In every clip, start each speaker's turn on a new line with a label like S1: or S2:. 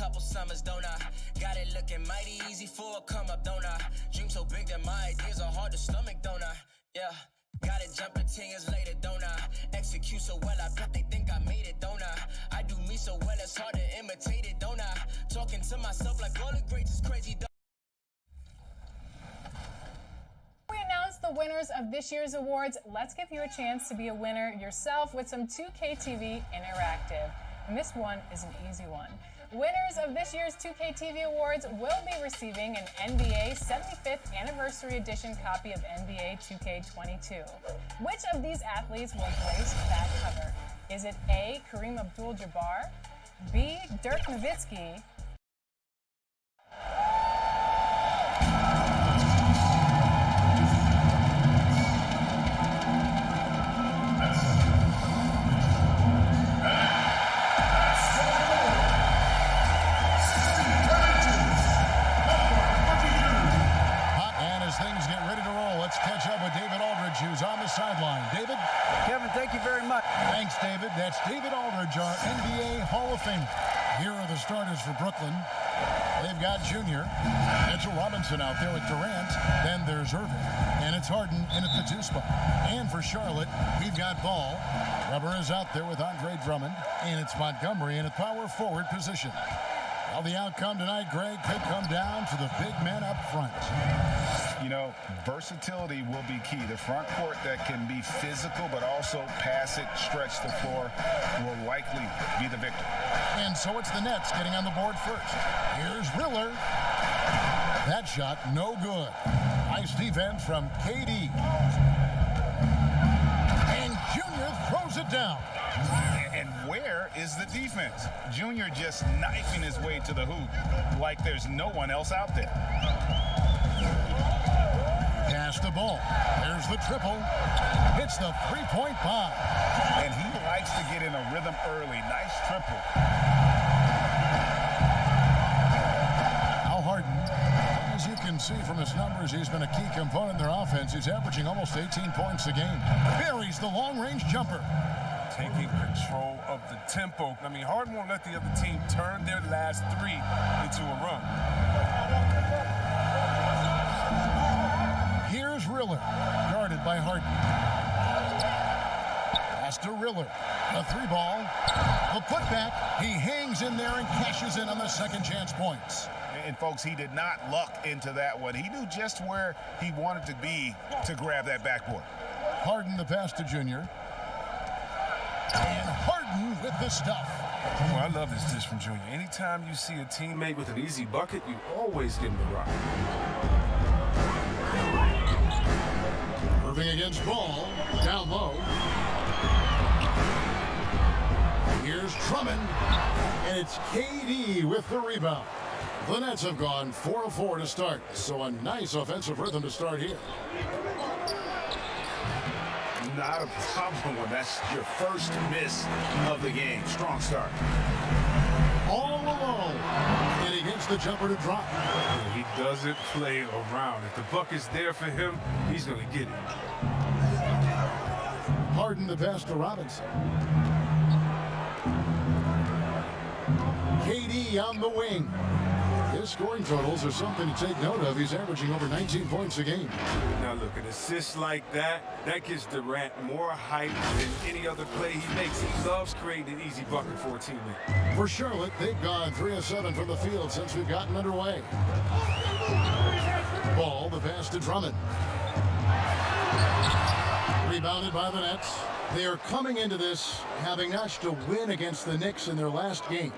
S1: couple summers, don't I? Got it looking mighty easy for a come up, don't I? Dream so big that my ideas are hard to stomach, don't I? Yeah. Got it jumping 10 years later, don't I? Execute so well, I bet they think I made it, don't I? I do me so well, it's hard to imitate it, don't I? Talking to myself like all the greats is crazy, don't
S2: We announced the winners of this year's awards. Let's give you a chance to be a winner yourself with some 2K TV Interactive. And this one is an easy one. Winners of this year's 2K TV Awards will be receiving an NBA 75th Anniversary Edition copy of NBA 2K22. Which of these athletes will grace that cover? Is it A, Kareem Abdul-Jabbar, B, Dirk Nowitzki,
S3: who's on the sideline. David?
S4: Kevin, thank you very much.
S3: Thanks, David. That's David Aldridge, our NBA Hall of Famer. Here are the starters for Brooklyn. They've got Junior, Mitchell Robinson out there with Durant. Then there's Irving. And it's Harden in at the 2 spot. And for Charlotte, we've got Ball. Rubber is out there with Andre Drummond. And it's Montgomery in a power forward position. Well, the outcome tonight, Greg, could come down to the big men up front.
S5: You know, versatility will be key. The front court that can be physical but also pass it, stretch the floor will likely be the victor.
S3: And so it's the Nets getting on the board first. Here's Riller. That shot, no good. Nice defense from KD. And Junior throws it down.
S5: And where is the defense? Junior just knifing his way to the hoop like there's no one else out there.
S3: Pass the ball. There's the triple. Hits the three-point bomb.
S5: And he likes to get in a rhythm early. Nice triple.
S3: Al Harden, as you can see from his numbers, he's been a key component in their offense. He's averaging almost 18 points a game. Buries the long-range jumper.
S6: Taking control of the tempo. I mean, Harden won't let the other team turn their last 3 into a run.
S3: Here's Riller, guarded by Harden. Pass to Riller. The 3-ball. The putback. He hangs in there and cashes in on the second chance points.
S5: And folks, he did not luck into that one. He knew just where he wanted to be to grab that backboard.
S3: Harden the pass to Junior. And Harden with the stuff.
S6: Well, I love this dish from Junior. Anytime you see a teammate with an easy bucket, you always give him the rock.
S3: Irving against Ball. Down low. Here's Drummond. And it's KD with the rebound. The Nets have gone 4 of 4 to start. So a nice offensive rhythm to start here.
S5: Not a problem when that's your first miss of the game. Strong start.
S3: All alone. And he gets the jumper to drop.
S6: He doesn't play around. If the bucket's there for him, he's going to get it.
S3: Harden the pass to Robinson. KD on the wing. His scoring totals are something to take note of. He's averaging over 19 points a game.
S6: Now look, an assist like that gives Durant more hype than any other play he makes. He loves creating an easy bucket for a teammate.
S3: For Charlotte, they've gone 3 of 7 from the field since we've gotten underway. Ball, the pass to Drummond. Rebounded by the Nets. They are coming into this having notched a win against the Knicks in their last game.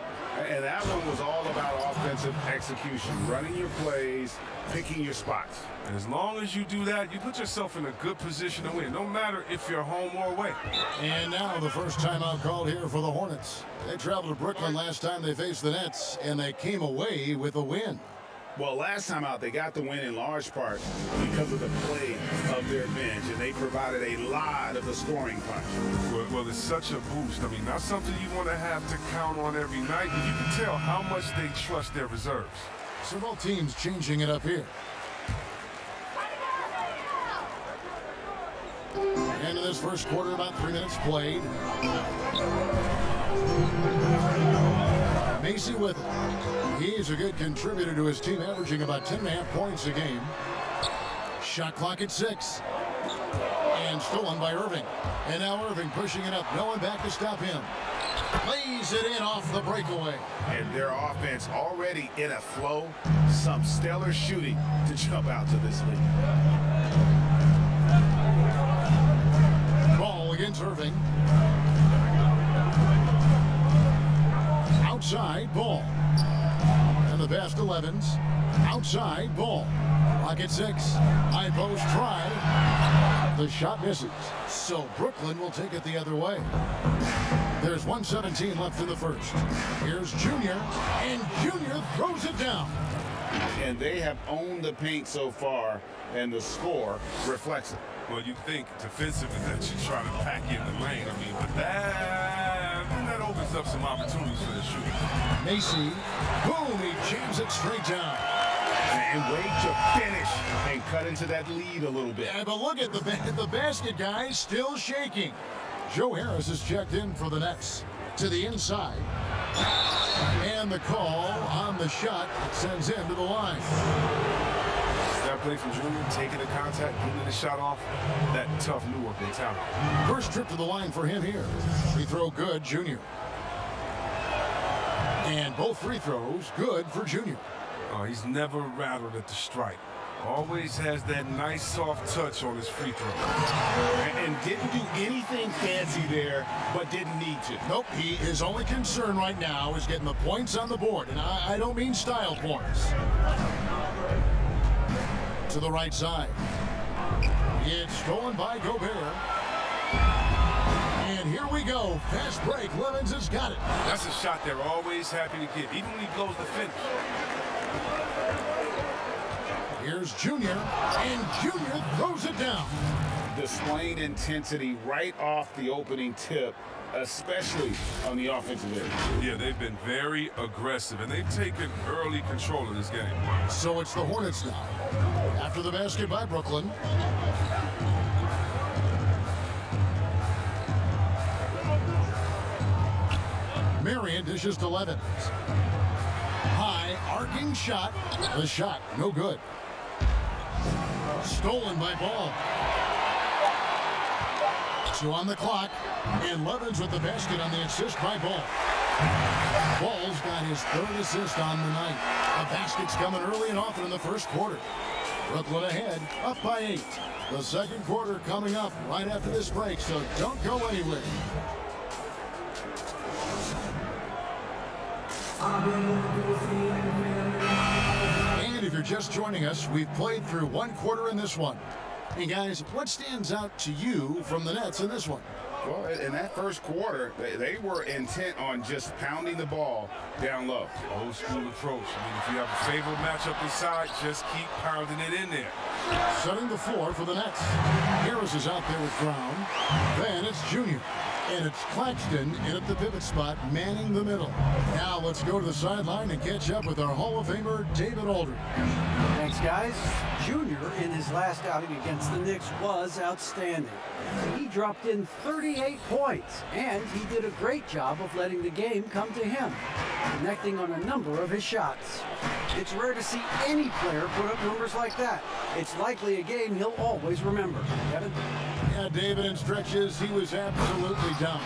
S5: And that one was all about offensive execution, running your plays, picking your spots.
S6: And as long as you do that, you put yourself in a good position to win, no matter if you're home or away.
S3: And now the first timeout called here for the Hornets. They traveled to Brooklyn last time they faced the Nets, and they came away with a win.
S5: Well, last time out, they got the win in large part because of the play of their bench, and they provided a lot of the scoring punch.
S6: Well, it's such a boost. I mean, not something you want to have to count on every night, but you can tell how much they trust their reserves.
S3: So both teams changing it up here. Into this first quarter, about 3 minutes played. Macy with it. He's a good contributor to his team, averaging about 10.5 points a game. Shot clock at 6. And stolen by Irving. And now Irving pushing it up. No one back to stop him. Plays it in off the breakaway.
S5: And their offense already in a flow. Some stellar shooting to jump out to this lead.
S3: Ball against Irving. Outside, Ball. And the pass to Levens. Outside, Ball. Rocket 6. High post try. The shot misses. So Brooklyn will take it the other way. There's 1:17 left in the first. Here's Junior. And Junior throws it down.
S5: And they have owned the paint so far, and the score reflects it.
S6: Well, you think defensively that you try to pack in the lane. I mean, but that opens up some opportunities for the shooter.
S3: Macy. Boom. He jams it straight down.
S5: And wait to finish and cut into that lead a little bit.
S3: Yeah, but look at the basket, guys, still shaking. Joe Harris is checked in for the Nets. To the inside. And the call on the shot that sends him to the line.
S6: That play from Junior, taking the contact, getting the shot off. That tough Newark mentality.
S3: First trip to the line for him here. Free throw good, Junior. And both free throws good for Junior.
S6: Oh, he's never rattled at the strike. Always has that nice soft touch on his free throw.
S5: And didn't do anything fancy there, but didn't need to.
S3: Nope, his only concern right now is getting the points on the board. And I don't mean style points. To the right side. It's stolen by Gobert. And here we go. Fast break. Levens has got it.
S6: That's a shot they're always happy to get, even when he blows the finish.
S3: Here's Junior, and Junior throws it down.
S5: Displaying intensity right off the opening tip, especially on the offensive end.
S6: Yeah, they've been very aggressive, and they've taken early control of this game.
S3: So it's the Hornets now. After the basket by Brooklyn. Marion dishes to Levens. High, arcing shot. The shot, no good. Stolen by Ball. 2 on the clock. And Levens with the basket on the assist by Ball. Ball's got his 3rd assist on the night. The basket's coming early and often in the first quarter. Brooklyn ahead, up by 8. The second quarter coming up right after this break, so don't go anywhere. And if you're just joining us, we've played through 1 quarter in this one. Hey guys, what stands out to you from the Nets in this one?
S5: Well, in that first quarter, they were intent on just pounding the ball down low.
S6: Old school approach. I mean, if you have a favorable matchup inside, just keep pounding it in there.
S3: Setting the floor for the Nets. Harris is out there with Brown. Then it's Junior. And it's Claxton in at the pivot spot, manning the middle. Now let's go to the sideline and catch up with our Hall of Famer, David Aldridge.
S4: Thanks, guys. Junior, in his last outing against the Knicks, was outstanding. He dropped in 38 points, and he did a great job of letting the game come to him, connecting on a number of his shots. It's rare to see any player put up numbers like that. It's likely a game he'll always remember. Kevin?
S3: Yeah, David, in stretches, he was absolutely down.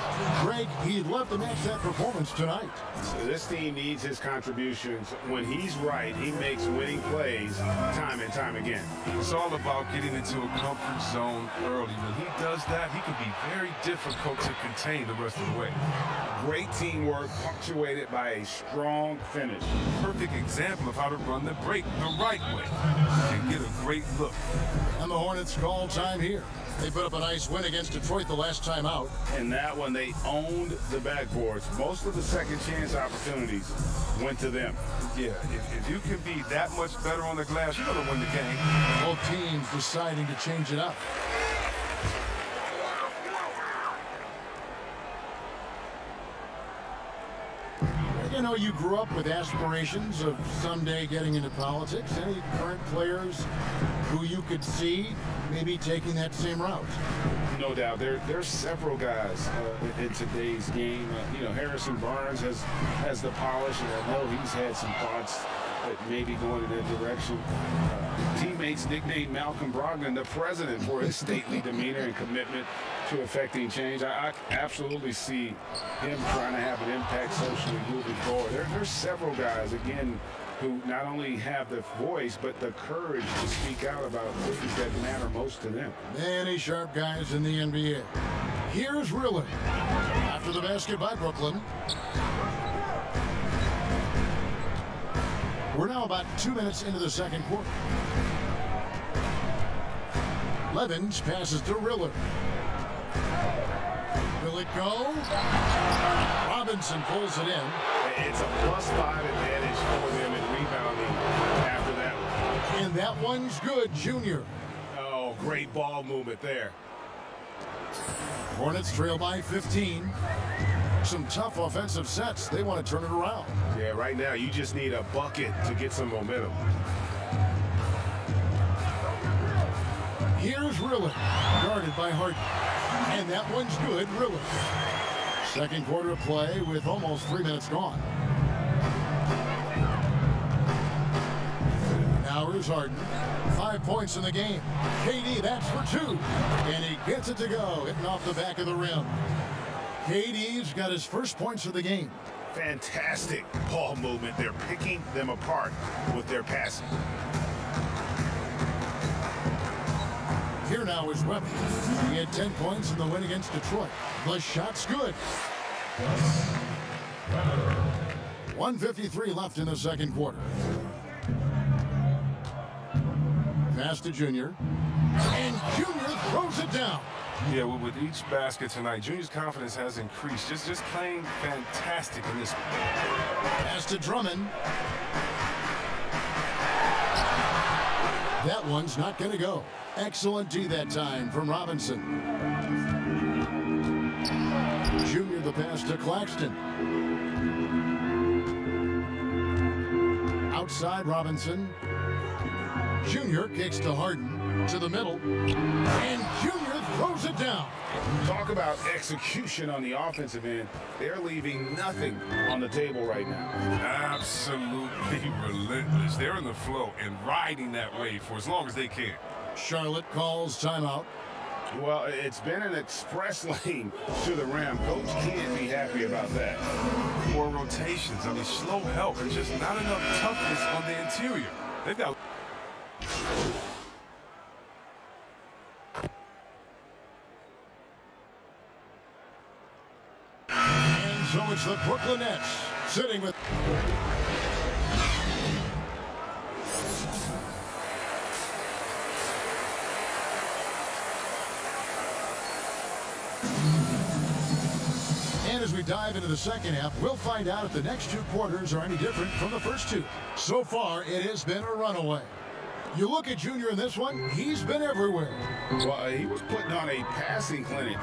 S3: Greg, he loved to match that performance tonight.
S5: So this team needs his contributions. When he's right, he makes winning plays time and time again.
S6: It's all about getting into a comfort zone early. When he does that, he can be very difficult to contain the rest of the way.
S5: Great teamwork punctuated by a strong finish.
S6: Perfect example of how to run the break the right way and get a great look.
S3: And the Hornets call time here. They put up a nice win against Detroit the last time out.
S5: And that one, they owned the backboards. Most of the second chance opportunities went to them.
S6: Yeah, if you can be that much better on the glass, you're going to win the game.
S3: Both teams deciding to change it up. You know, you grew up with aspirations of someday getting into politics. Any current players who you could see maybe taking that same route?
S5: No doubt. There's several guys in today's game. Harrison Barnes has the polish, and I know he's had some thoughts that maybe going in that direction. Teammates nicknamed Malcolm Brogdon the president for his stately demeanor and commitment to effecting change. I absolutely see him trying to have an impact socially moving forward. There's several guys, again, who not only have the voice, but the courage to speak out about things that matter most to them.
S3: Many sharp guys in the NBA. Here's Riller. After the basket by Brooklyn. We're now about 2 minutes into the second quarter. Levens passes to Riller. Will it go? Robinson pulls it in.
S5: It's a +5 advantage for them in rebounding after that one.
S3: And that one's good, Junior.
S5: Oh, great ball movement there.
S3: Hornets trail by 15. Some tough offensive sets. They want to turn it around.
S5: Yeah, right now you just need a bucket to get some momentum.
S3: Here's Riller, guarded by Harden. And that one's good, Riller. Second quarter of play with almost 3 minutes gone. Now here's Harden. 5 points in the game. KD, that's for 2. And he gets it to go, hitting off the back of the rim. KD's got his first points of the game.
S5: Fantastic ball movement. They're picking them apart with their passing.
S3: Here now is Webber. He had 10 points in the win against Detroit. The shot's good. 1:53 left in the second quarter. Pass to Junior. And Junior throws it down.
S6: Yeah, well, with each basket tonight, Junior's confidence has increased. Just playing fantastic in this.
S3: Pass to Drummond. That one's not going to go. Excellent D that time from Robinson. Junior the pass to Claxton. Outside Robinson. Junior kicks to Harden to the middle. And Junior throws it down.
S5: Talk about execution on the offensive end. They're leaving nothing on the table right now.
S6: Absolutely relentless. They're in the flow and riding that wave for as long as they can.
S3: Charlotte calls timeout.
S5: Well, it's been an express lane to the rim. Coach can't be happy about that.
S6: 4 rotations. I mean, slow help and just not enough toughness on the interior. They've got...
S3: And so it's the Brooklyn Nets sitting with... And as we dive into the second half, we'll find out if the next 2 quarters are any different from the first 2. So far, it has been a runaway. You look at Junior in this one, he's been everywhere.
S5: Well, he was putting on a passing clinic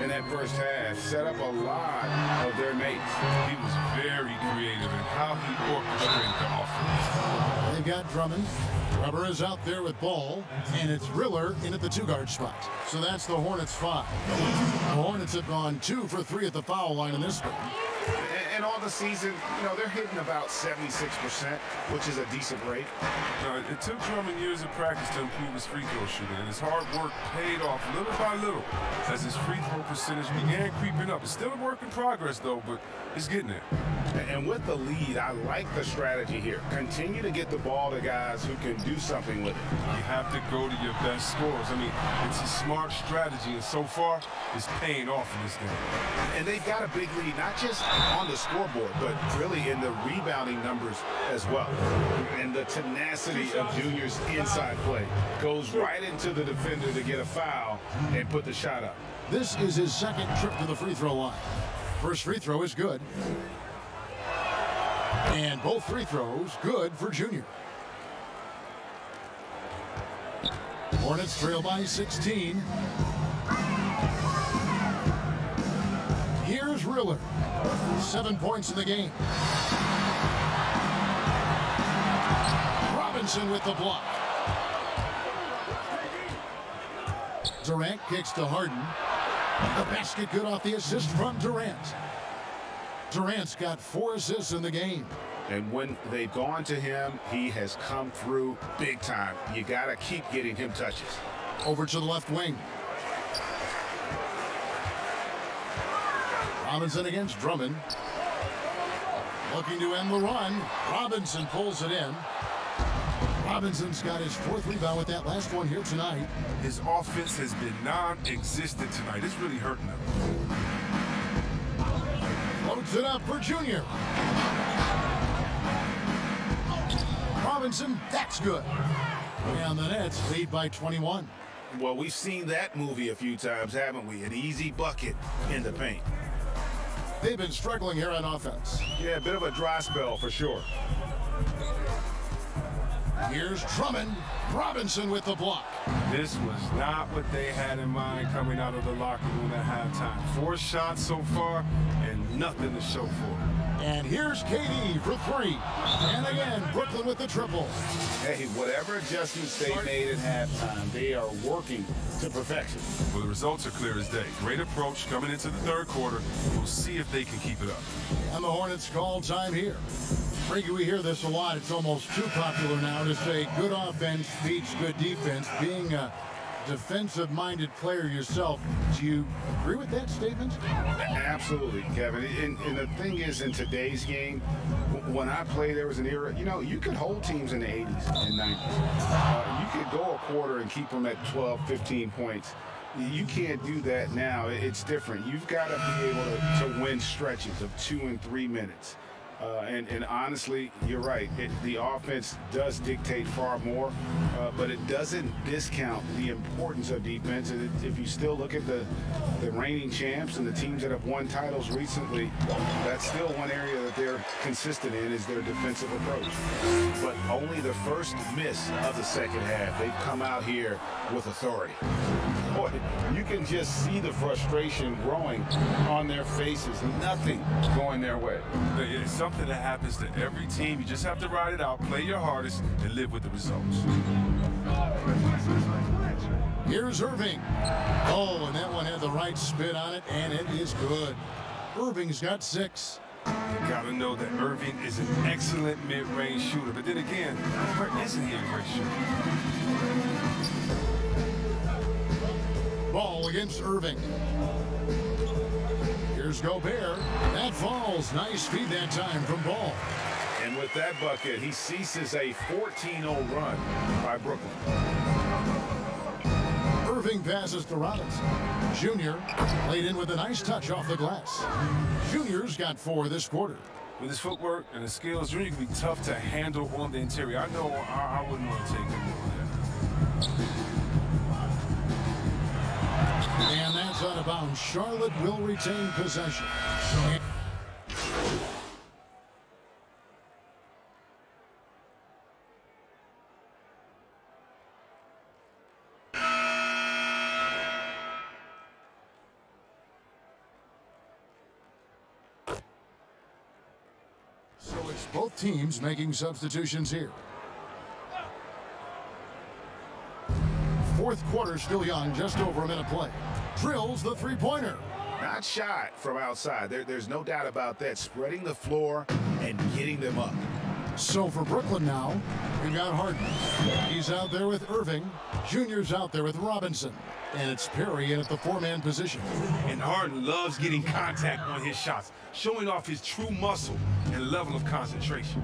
S5: in that first half, set up a lot of their mates.
S6: He was very creative in how he orchestrated the offense.
S3: They've got Drummond. Weber is out there with ball, and it's Riller in at the 2-guard spot. So that's the Hornets 5. The Hornets have gone 2 for 3 at the foul line in this one.
S5: And on the season, they're hitting about 76%, which is a decent rate.
S6: It took Drummond years of practice to improve his free throw shooting, and his hard work paid off little by little as his free throw percentage began creeping up. It's still a work in progress, though, but it's getting there.
S5: And with the lead, I like the strategy here. Continue to get the ball to guys who can do something with it.
S6: You have to go to your best scorers. I mean, it's a smart strategy, and so far, it's paying off in this game.
S5: And they've got a big lead, not just on the scoreboard, but really in the rebounding numbers as well. And the tenacity of Junior's inside play goes right into the defender to get a foul and put the shot up.
S3: This is his second trip to the free throw line. First free throw is good. And both free throws good for Junior. Hornets trail by 16. Here's Riller. 7 points in the game. Robinson with the block. Durant kicks to Harden. The basket good off the assist from Durant. Durant's got 4 assists in the game.
S5: And when they've gone to him, he has come through big time. You got to keep getting him touches.
S3: Over to the left wing. Robinson against Drummond. Looking to end the run. Robinson pulls it in. Robinson's got his 4th rebound with that last one here tonight.
S6: His offense has been non-existent tonight. It's really hurting him.
S3: Loads it up for Junior. Robinson, that's good. And the Nets lead by 21.
S5: Well, we've seen that movie a few times, haven't we? An easy bucket in the paint.
S3: They've been struggling here on offense.
S5: Yeah, a bit of a dry spell for sure.
S3: Here's Drummond. Robinson with the block.
S6: This was not what they had in mind coming out of the locker room at halftime. 4 shots so far and nothing to show for it.
S3: And here's KD for 3. And again, Brooklyn with the triple.
S5: Hey, whatever adjustments they made at halftime, they are working to perfection.
S6: Well, the results are clear as day. Great approach coming into the 3rd quarter. We'll see if they can keep it up.
S3: And the Hornets call time here. Frankie, we hear this a lot. It's almost too popular now to say good offense beats good defense. Being a defensive-minded player yourself, do you agree with that statement?
S5: Absolutely, Kevin. And the thing is, in today's game, when I played, there was an era, you could hold teams in the 80s and 90s. You could go a quarter and keep them at 12, 15 points. You can't do that now. It's different. You've got to be able to win stretches of 2 and 3 minutes. And honestly, you're right. The offense does dictate far more, but it doesn't discount the importance of defense. And if you still look at the reigning champs and the teams that have won titles recently, that's still one area that they're consistent in is their defensive approach. But only the first miss of the second half, they've come out here with authority. Boy, you can just see the frustration growing on their faces. Nothing going their way.
S6: It's something that happens to every team. You just have to ride it out, play your hardest, and live with the results.
S3: Here's Irving. Oh, and that one had the right spin on it, and it is good. Irving's got 6.
S6: You gotta know that Irving is an excellent mid-range shooter, but then again, where isn't he a great shooter?
S3: Ball against Irving. Here's Gobert. That falls. Nice feed that time from Ball.
S5: And with that bucket, he ceases a 14-0 run by Brooklyn.
S3: Irving passes to Robinson. Junior laid in with a nice touch off the glass. Junior's got 4 this quarter.
S6: With his footwork and his skills, Junior can be tough to handle on the interior. I know I wouldn't want to take him on that.
S3: And that's out of bounds. Charlotte will retain possession. So it's both teams making substitutions here. 4th quarter still young, just over a minute play. Drills the 3-pointer.
S5: Not shot from outside. There's no doubt about that. Spreading the floor and getting them up.
S3: So for Brooklyn now, we've got Harden. He's out there with Irving. Junior's out there with Robinson. And it's Perry in at the 4-man position.
S6: And Harden loves getting contact on his shots, showing off his true muscle and level of concentration.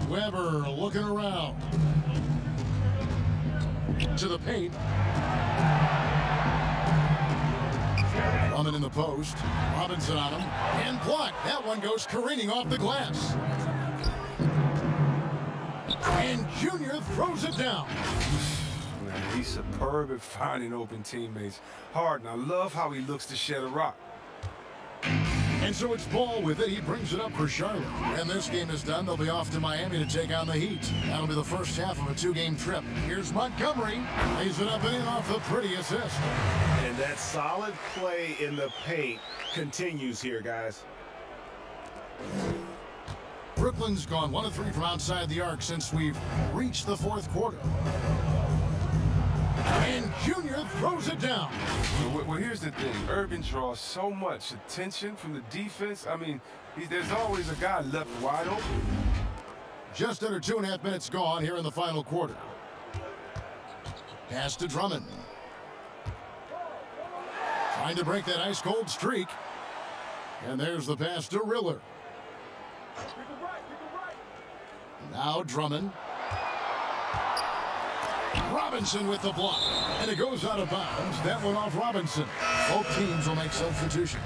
S3: Weber looking around. To the paint. Drummond in the post. Robinson on him. And blocked. That one goes careening off the glass. And Junior throws it down.
S6: Man, he's superb at finding open teammates. Harden, I love how he looks to shed a rock.
S3: And so it's Ball with it. He brings it up for Charlotte. And this game is done. They'll be off to Miami to take on the Heat. That'll be the first half of a 2-game trip. Here's Montgomery. Lays it up and in off the pretty assist.
S5: And that solid play in the paint continues here, guys.
S3: Brooklyn's gone 1 of 3 from outside the arc since we've reached the 4th quarter. And Junior throws it down.
S6: Well, here's the thing. Urban draws so much attention from the defense. I mean, there's always a guy left wide open.
S3: Just under 2.5 minutes gone here in the final quarter. Pass to Drummond. Trying to break that ice-cold streak. And there's the pass to Riller. Now Drummond. Robinson with the block. And it goes out of bounds. That one off Robinson. Both teams will make substitutions.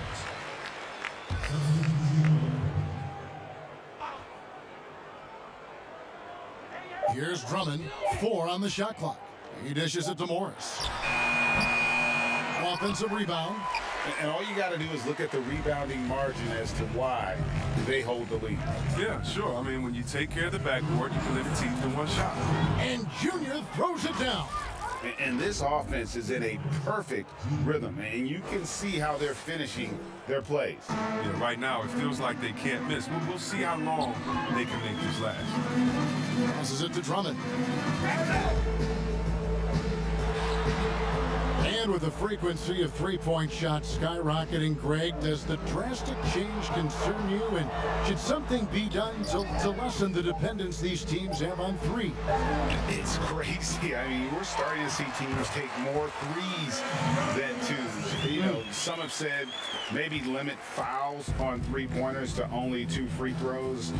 S3: Here's Drummond. 4 on the shot clock. He dishes it to Morris. Offensive rebound.
S5: And all you got to do is look at the rebounding margin as to why they hold the lead.
S6: Yeah, sure. I mean, when you take care of the backboard, you can live a team in one shot.
S3: And Junior throws it down.
S5: And this offense is in a perfect rhythm, and you can see how they're finishing their plays.
S6: Yeah, right now, it feels like they can't miss. We'll see how long they can make this last.
S3: Passes it to Drummond. And with the frequency of three-point shots skyrocketing, Greg, does the drastic change concern you? And should something be done to lessen the dependence these teams have on three?
S5: It's crazy. I mean, we're starting to see teams take more threes than twos. You know, some have said maybe limit fouls on three-pointers to only 2 free throws.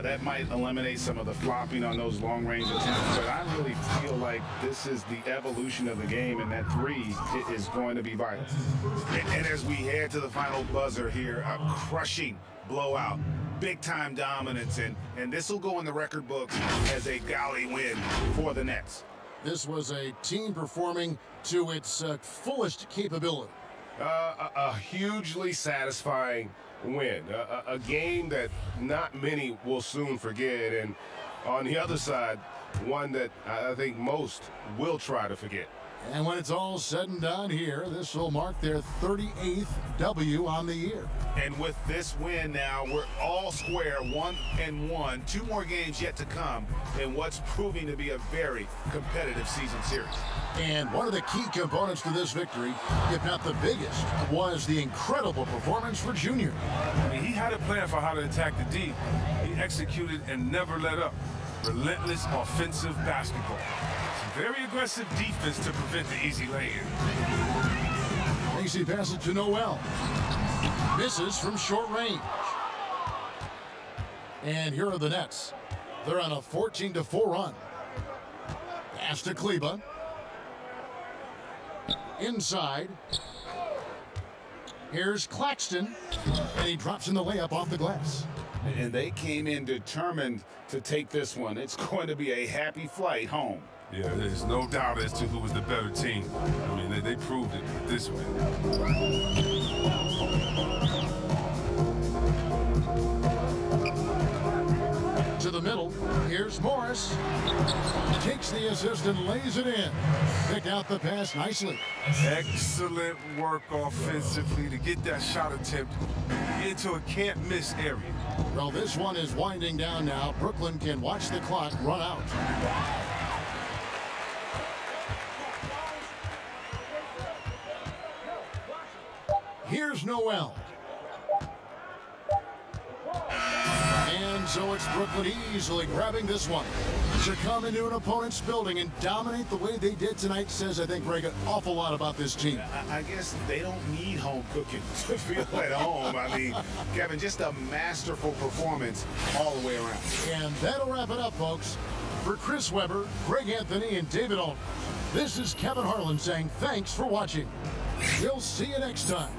S5: That might eliminate some of the flopping on those long-range attempts. But I really feel like this is the evolution of the game, and that three is going to be vital. And as we head to the final buzzer here, a crushing blowout, big-time dominance, and this will go in the record books as a galley win for the Nets.
S3: This was a team performing to its fullest capability.
S7: A hugely satisfying win, a game that not many will soon forget, and on the other side, one that I think most will try to forget.
S3: And when it's all said and done here, this will mark their 38th W on the year.
S5: And with this win now, we're all square, 1-1. 2 more games yet to come in what's proving to be a very competitive season series.
S3: And one of the key components to this victory, if not the biggest, was the incredible performance for Junior.
S6: I mean, he had a plan for how to attack the D. He executed and never let up. Relentless offensive basketball. Some very aggressive defense to prevent the easy lay-in.
S3: Macy passes to Noel. Misses from short range. And here are the Nets. They're on a 14-4 run. Pass to Kleba. Inside. Here's Claxton. And he drops in the layup off the glass.
S5: And they came in determined to take this one. It's going to be a happy flight home.
S6: Yeah, there's no doubt as to who was the better team. I mean, they proved it this way.
S3: To the middle, here's Morris. Takes the assist and lays it in. Picked out the pass nicely.
S6: Excellent work offensively to get that shot attempt into a can't-miss area.
S3: Well, this one is winding down now. Brooklyn can watch the clock run out. Here's Noel. And so it's Brooklyn easily grabbing this one. To come into an opponent's building and dominate the way they did tonight says, I think, Greg, an awful lot about this team.
S5: I guess they don't need home cooking to feel at home. I mean, Kevin, just a masterful performance all the way around.
S3: And that'll wrap it up, folks. For Chris Webber, Greg Anthony, and David Aldridge, this is Kevin Harlan saying thanks for watching. We'll see you next time.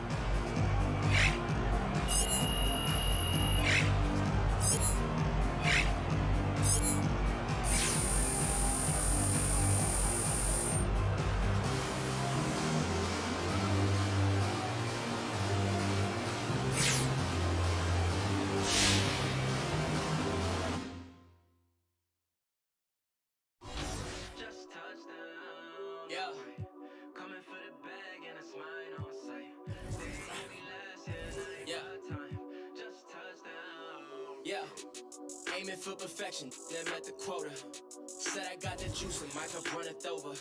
S1: Yeah. Coming for the bag and it's mine on sight. They hit me last year, now they got time. Just touchdown. Yeah. Aiming for perfection, then met the quota. Said I got the juice and my cup runneth over.